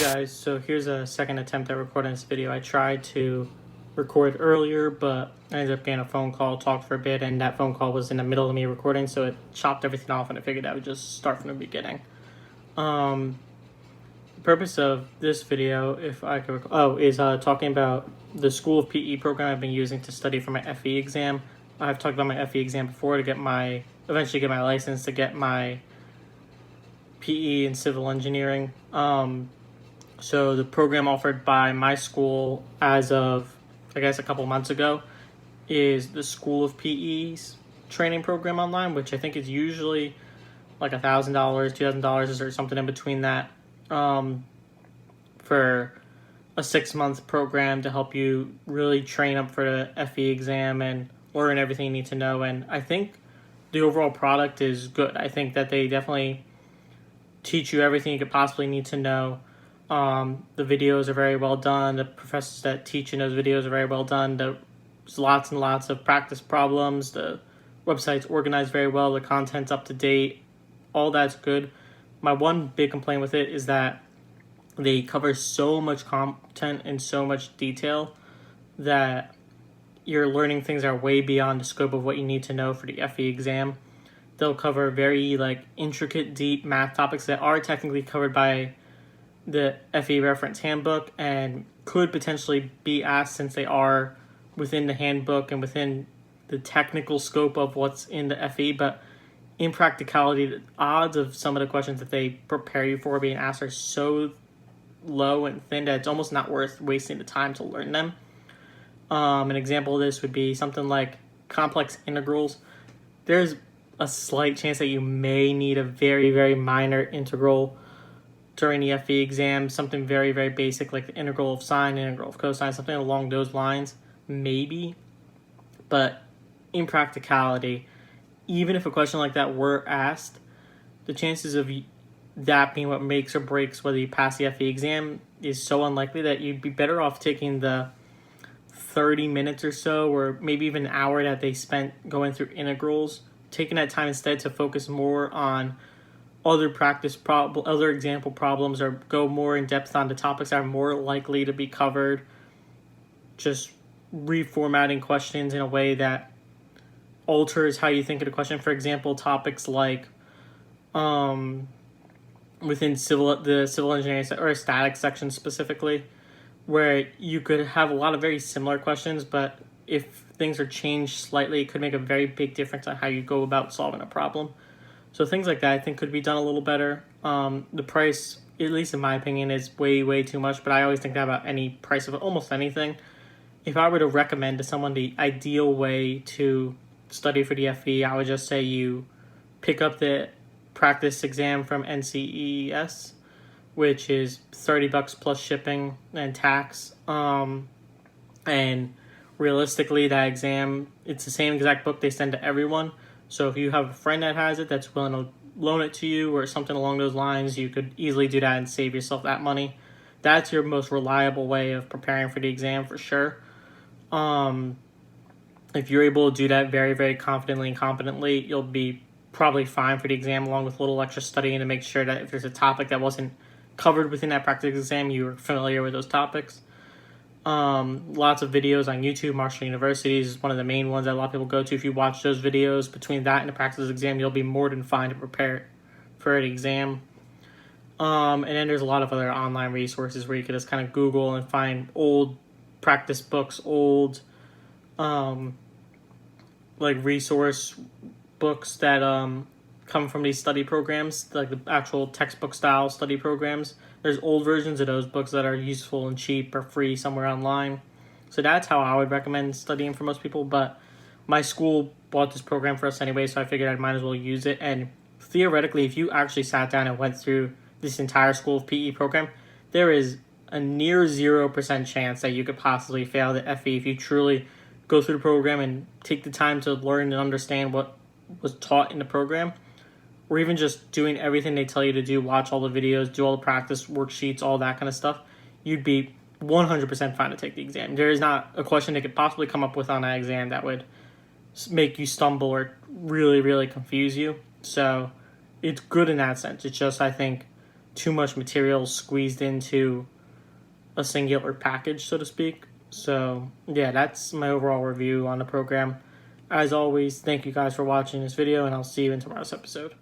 Guys, so here's a second attempt at recording this video. I tried to record earlier, but I ended up getting a phone call, talked for a bit, and that phone call was in the middle of me recording, so it chopped everything off, and I figured I would just start from the beginning. The purpose of this video, if I could is talking about the School of PE program I've been using to study for my FE exam. I've talked about my FE exam before to eventually get my license, to get my PE in civil engineering. So the program offered by my school as of, I guess, a couple months ago is the School of PE's training program online, which I think is usually like $1,000, $2,000 or something in between that, for a 6-month program to help you really train up for the FE exam and learn everything you need to know. And I think the overall product is good. I think that they definitely teach you everything you could possibly need to know. The videos are very well done. The professors that teach in those videos are very well done. There's lots and lots of practice problems. The website's organized very well. The content's up to date. All that's good. My one big complaint with it is that they cover so much content in so much detail that you're learning things that are way beyond the scope of what you need to know for the FE exam. They'll cover very intricate, deep math topics that are technically covered by the FE reference handbook and could potentially be asked, since they are within the handbook and within the technical scope of what's in the FE. But in practicality, the odds of some of the questions that they prepare you for being asked are so low and thin that it's almost not worth wasting the time to learn them. An example of this would be something like complex integrals. There's a slight chance that you may need a very, very minor integral during the FE exam, something very, very basic like the integral of sine, integral of cosine, something along those lines, maybe. But in practicality, even if a question like that were asked, the chances of that being what makes or breaks whether you pass the FE exam is so unlikely that you'd be better off taking the 30 minutes or so, or maybe even an hour that they spent going through integrals, taking that time instead to focus more on other other example problems, or go more in depth on the topics that are more likely to be covered. Just reformatting questions in a way that alters how you think of the question. For example, topics like within the civil engineering or static section specifically, where you could have a lot of very similar questions, but if things are changed slightly, it could make a very big difference on how you go about solving a problem. So things like that I think could be done a little better. The price, at least in my opinion, is way, way too much, but I always think that about any price of almost anything. If I were to recommend to someone the ideal way to study for the FE, I would just say you pick up the practice exam from NCEES, which is $30 plus shipping and tax. And realistically, that exam, it's the same exact book they send to everyone. So if you have a friend that has it that's willing to loan it to you or something along those lines, you could easily do that and save yourself that money. That's your most reliable way of preparing for the exam for sure. If you're able to do that very, very confidently and competently, you'll be probably fine for the exam, along with a little extra studying to make sure that if there's a topic that wasn't covered within that practice exam, you were familiar with those topics. Lots of videos on YouTube. Marshall University is one of the main ones that a lot of people go to. If you watch those videos between that and the practice exam, you'll be more than fine to prepare for an exam. And then there's a lot of other online resources where you can just kind of Google and find old practice books, old resource books that come from these study programs, like the actual textbook style study programs. There's old versions of those books that are useful and cheap or free somewhere online. So that's how I would recommend studying for most people. But my school bought this program for us anyway, so I figured I might as well use it. And theoretically, if you actually sat down and went through this entire School of PE program, there is a near 0% chance that you could possibly fail the FE if you truly go through the program and take the time to learn and understand what was taught in the program. Or even just doing everything they tell you to do, watch all the videos, do all the practice worksheets, all that kind of stuff, you'd be 100% fine to take the exam. There is not a question they could possibly come up with on that exam that would make you stumble or really, really confuse you. So it's good in that sense. It's just, I think, too much material squeezed into a singular package, so to speak. So yeah, that's my overall review on the program. As always, thank you guys for watching this video, and I'll see you in tomorrow's episode.